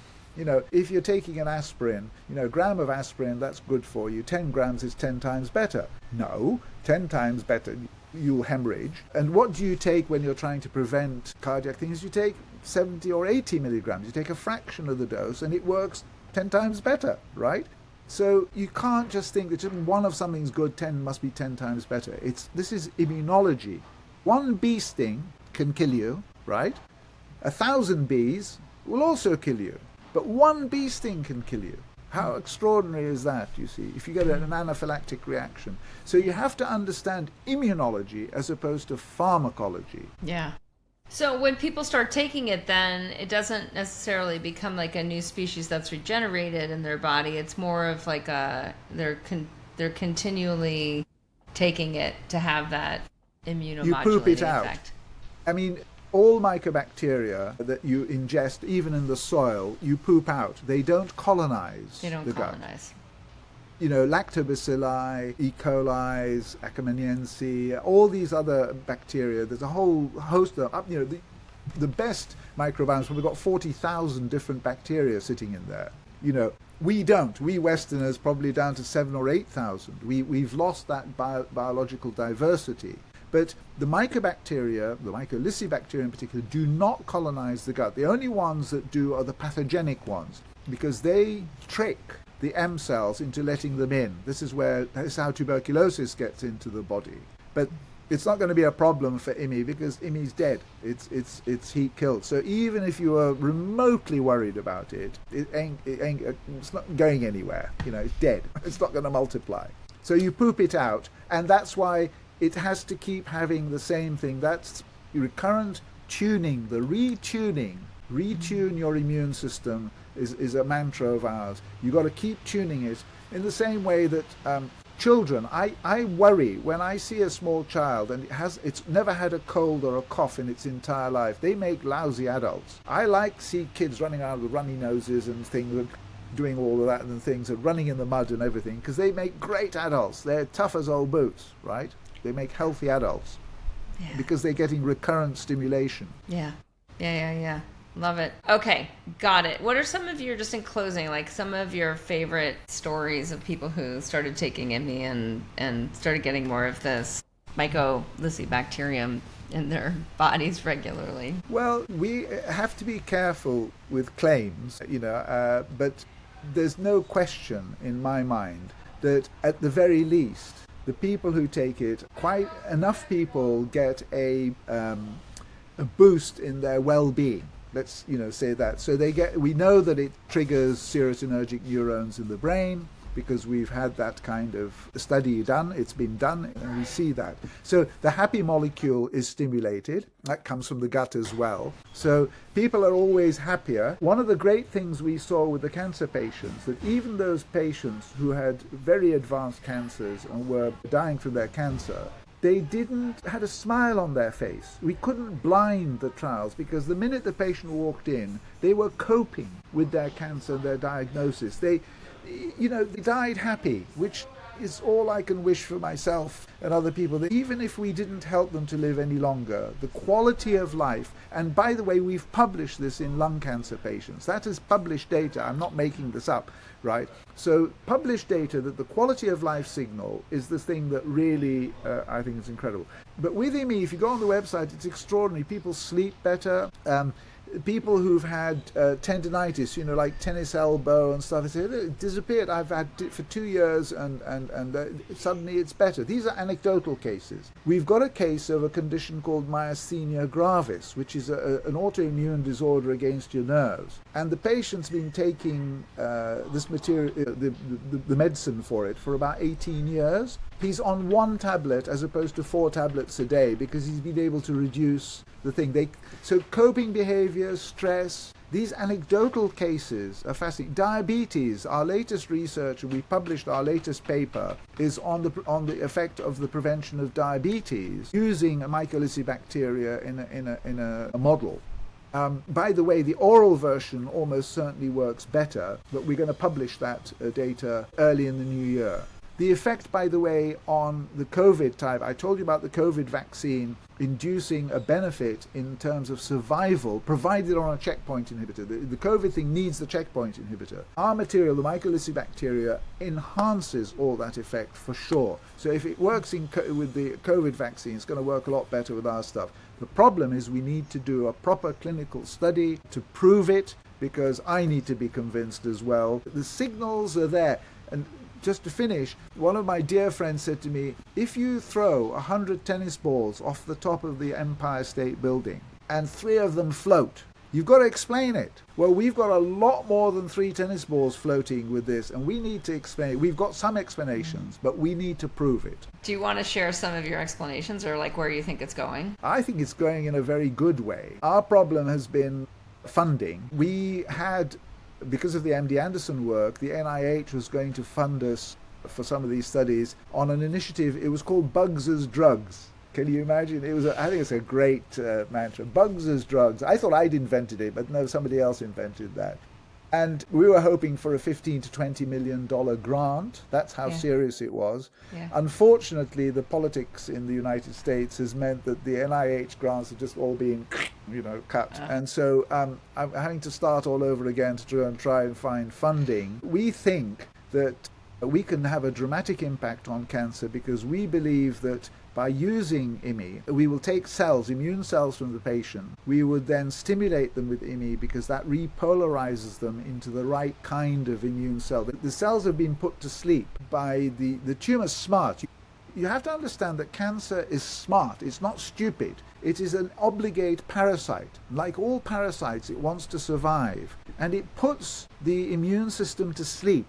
if you're taking an aspirin, a gram of aspirin, that's good for you. 10 grams is 10 times better. No, 10 times better, you'll hemorrhage. And what do you take when you're trying to prevent cardiac things? You take 70 or 80 milligrams. You take a fraction of the dose and it works 10 times better, right? So you can't just think that just one of something's good, 10 must be 10 times better. This is immunology. One bee sting can kill you, right? 1,000 bees will also kill you. But one bee sting can kill you. How extraordinary is that, you see, if you get an anaphylactic reaction. So you have to understand immunology as opposed to pharmacology. Yeah. So when people start taking it, then it doesn't necessarily become like a new species that's regenerated in their body. It's more of like they're continually taking it to have that immunomodulating You poop it out. effect. I mean, all mycobacteria that you ingest, even in the soil, you poop out. They don't colonize the gut. Lactobacilli, E. coli, Akkermansiense, all these other bacteria. There's a whole host of the best microbiomes. We've got 40,000 different bacteria sitting in there. We don't. We Westerners probably down to 7,000 or 8,000. We've lost that biological diversity. But the mycobacteria, the mycolysibacteria in particular, do not colonize the gut. The only ones that do are the pathogenic ones, because they trick the M cells into letting them in. This is how tuberculosis gets into the body. But it's not going to be a problem for IMI because IMI's dead. It's heat killed. So even if you are remotely worried about it, it's not going anywhere. It's dead. It's not going to multiply. So you poop it out, and that's why it has to keep having the same thing. That's recurrent tuning, the retuning. Retune your immune system is a mantra of ours. You've got to keep tuning it in the same way that children, I worry when I see a small child and it's never had a cold or a cough in its entire life. They make lousy adults. I like to see kids running around with runny noses and things and doing all of that and things and running in the mud and everything, because they make great adults. They're tough as old boots, right? They make healthy adults because they're getting recurrent stimulation. Yeah. Love it. Okay, got it. What are some of your, just in closing, like some of your favorite stories of people who started taking IMI and started getting more of this mycolysibacterium in their bodies regularly? Well, we have to be careful with claims, but there's no question in my mind that at the very least, the people who take it, quite enough people get a boost in their well-being. Let's say that. So we know that it triggers serotonergic neurons in the brain, because we've had that kind of study done. It's been done, and we see that. So the happy molecule is stimulated. That comes from the gut as well. So people are always happier. One of the great things we saw with the cancer patients, that even those patients who had very advanced cancers and were dying from their cancer, they had a smile on their face. We couldn't blind the trials because the minute the patient walked in, they were coping with their cancer and their diagnosis. They died happy, which is all I can wish for myself and other people. That even if we didn't help them to live any longer, the quality of life, and by the way, we've published this in lung cancer patients. That is published data. I'm not making this up, right? So published data that the quality of life signal is the thing that really, I think is incredible. But with IMI, if you go on the website, it's extraordinary. People sleep better. People who've had tendinitis, like tennis elbow and stuff, it disappeared. I've had it for 2 years and suddenly it's better. These are anecdotal cases. We've got a case of a condition called myasthenia gravis, which is an autoimmune disorder against your nerves. And the patient's been taking this material, the medicine for it, for about 18 years. He's on 1 tablet as opposed to 4 tablets a day because he's been able to reduce the thing. So coping behaviors, stress, these anecdotal cases are fascinating. Diabetes, our latest research, and we published our latest paper, is on the effect of the prevention of diabetes using a Mycolysis bacteria in a model. By the way, the oral version almost certainly works better, but we're going to publish that data early in the new year. The effect, by the way, on the COVID type, I told you about the COVID vaccine inducing a benefit in terms of survival, provided on a checkpoint inhibitor. The COVID thing needs the checkpoint inhibitor. Our material, the Mycolysis bacteria, enhances all that effect for sure. So if it works with the COVID vaccine, it's going to work a lot better with our stuff. The problem is we need to do a proper clinical study to prove it, because I need to be convinced as well. The signals are there. And just to finish, one of my dear friends said to me, if you throw 100 tennis balls off the top of the Empire State Building and 3 of them float, you've got to explain it. Well, we've got a lot more than 3 tennis balls floating with this, and we need to explain it. We've got some explanations, but we need to prove it. Do you want to share some of your explanations, or like where you think it's going? I think it's going in a very good way. Our problem has been funding. We had, because of the MD Anderson work, the NIH was going to fund us for some of these studies on an initiative. It was called Bugs as Drugs. Can you imagine? I think it's a great mantra. Bugs as drugs. I thought I'd invented it, but no, somebody else invented that. And we were hoping for a $15 to $20 million grant. That's how serious it was. Yeah. Unfortunately, the politics in the United States has meant that the NIH grants have just all been, cut. And so I'm having to start all over again to try and find funding. We think that we can have a dramatic impact on cancer because we believe that by using IMI, we will take cells, immune cells from the patient. We would then stimulate them with IMI because that repolarizes them into the right kind of immune cell. The cells have been put to sleep by the tumor's smart. You have to understand that cancer is smart. It's not stupid. It is an obligate parasite. Like all parasites, it wants to survive. And it puts the immune system to sleep.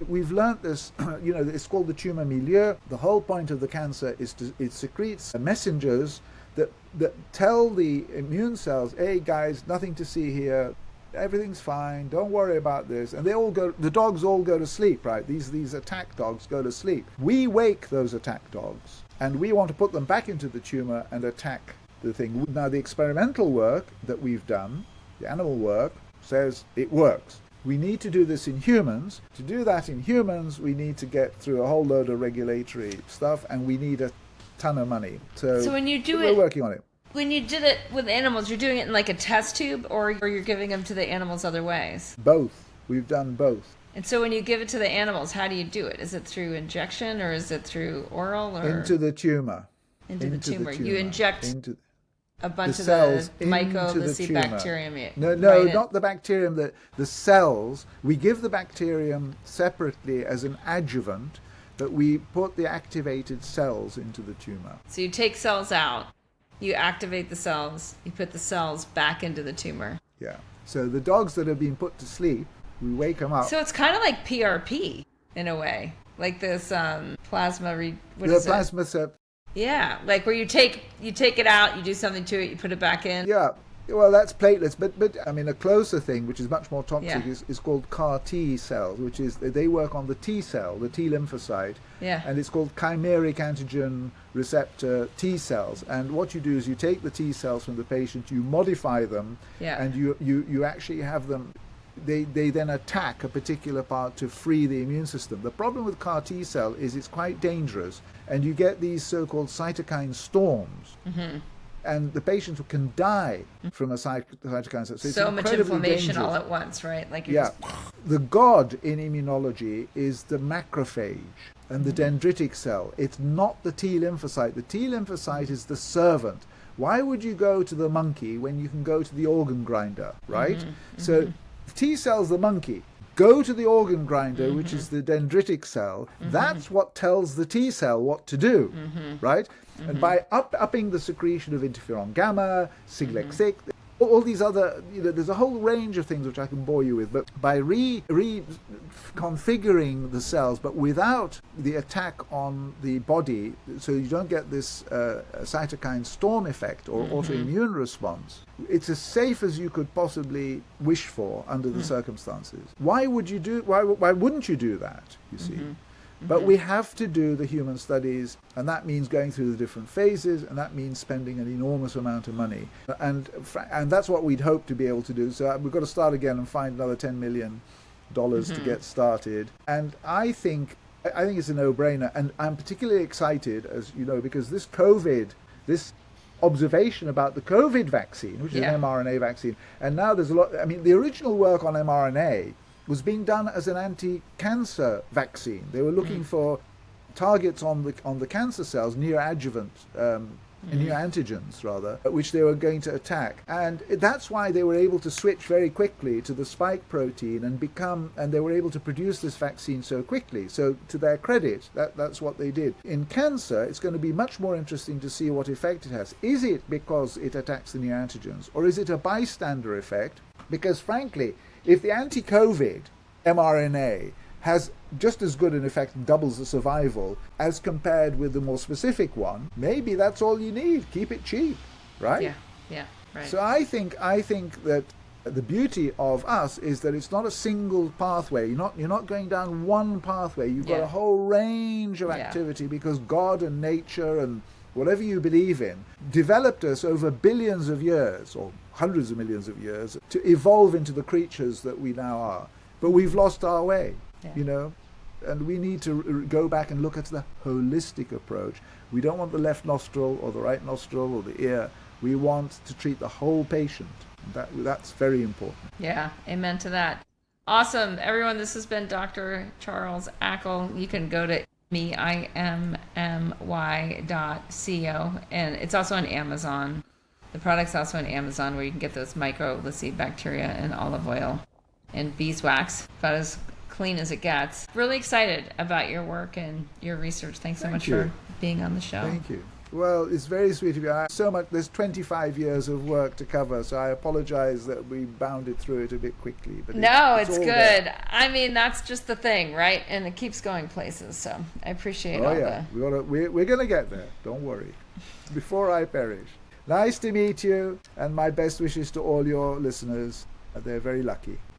We've learnt this, it's called the tumor milieu. The whole point of the cancer is it secretes messengers that tell the immune cells, hey guys, nothing to see here, everything's fine, don't worry about this. And the dogs all go to sleep, right? These attack dogs go to sleep. We wake those attack dogs, and we want to put them back into the tumor and attack the thing. Now the experimental work that we've done, the animal work, says it works. We need to do this in humans. To do that in humans, we need to get through a whole load of regulatory stuff, and we need a ton of money. So when you do we're working on it. When you did it with animals, you're doing it in like a test tube, or you're giving them to the animals other ways? Both. We've done both. And so when you give it to the animals, how do you do it? Is it through injection, or is it through oral? Or into the tumor. Into the tumor. You inject a bunch of cells the Mycolysis bacterium. No, not the bacterium. The cells. We give the bacterium separately as an adjuvant, but we put the activated cells into the tumor. So you take cells out, you activate the cells, you put the cells back into the tumor. Yeah. So the dogs that have been put to sleep, we wake them up. So it's kind of like PRP. in a way, like this plasma. What The is it? plasma cell. Yeah, like where you take it out, you do something to it, you put it back in. Yeah, well, that's platelets, but I mean, a closer thing, which is much more toxic, Yeah. is called CAR T cells, which is they work on the T cell, the T lymphocyte, Yeah. and it's called chimeric antigen receptor T cells. And what you do is you take the T cells from the patient, you modify them, Yeah. and you actually have them. They then attack a particular part to free the immune system. The problem with CAR T cell is it's quite dangerous, and you get these so-called cytokine storms. Mm-hmm. And the patient can die from a cytokine storm. So, it's So much incredibly inflammation dangerous. all at once, right? Like you're Yeah. just The god in immunology is the macrophage and the dendritic cell. It's not the T lymphocyte. The T lymphocyte is the servant. Why would you go to the monkey when you can go to the organ grinder, right? So T cell's the monkey. Go to the organ grinder, which is the dendritic cell. That's what tells the T cell what to do, right? And by upping the secretion of interferon gamma, Siglec-6, all these other, there's a whole range of things which I can bore you with, but by reconfiguring the cells, but without the attack on the body, so you don't get this cytokine storm effect or autoimmune response, it's as safe as you could possibly wish for under the circumstances. Why wouldn't you do that, you see? But we have to do the human studies, and that means going through the different phases, and that means spending an enormous amount of money. And that's what we'd hope to be able to do. So we've got to start again and find another $10 million to get started. And I think it's a no-brainer. And I'm particularly excited, as you know, because this observation about the COVID vaccine, which is an mRNA vaccine, and now there's a lot. I mean, the original work on mRNA was being done as an anti-cancer vaccine. They were looking for targets on the cancer cells, neoantigens rather, which they were going to attack. And that's why they were able to switch very quickly to the spike protein and they were able to produce this vaccine so quickly. So to their credit, that's what they did. In cancer, it's going to be much more interesting to see what effect it has. Is it because it attacks the neoantigens, or is it a bystander effect? Because frankly, if the anti-COVID mRNA has just as good an effect, doubles the survival, as compared with the more specific one, maybe that's all you need. Keep it cheap, right? Yeah, right. So I think that the beauty of us is that it's not a single pathway. You're not going down one pathway. You've got a whole range of activity, because God and nature and whatever you believe in developed us over billions of years, or hundreds of millions of years, to evolve into the creatures that we now are. But we've lost our way, and we need to go back and look at the holistic approach. We don't want the left nostril or the right nostril or the ear. We want to treat the whole patient. That's very important. Yeah, amen to that. Awesome. Everyone, this has been Dr. Charles Akle. You can go to immy.co, and it's also on Amazon. The product's also on Amazon, where you can get those microlyci bacteria and olive oil and beeswax, about as clean as it gets. Really excited about your work and your research. Thanks so much for being on the show. Thank you. Well, it's very sweet of you. There's 25 years of work to cover, so I apologize that we bounded through it a bit quickly. But it's good. There. I mean, that's just the thing, right? And it keeps going places, so I appreciate we're going to get there. Don't worry. Before I perish. Nice to meet you, and my best wishes to all your listeners. They're very lucky.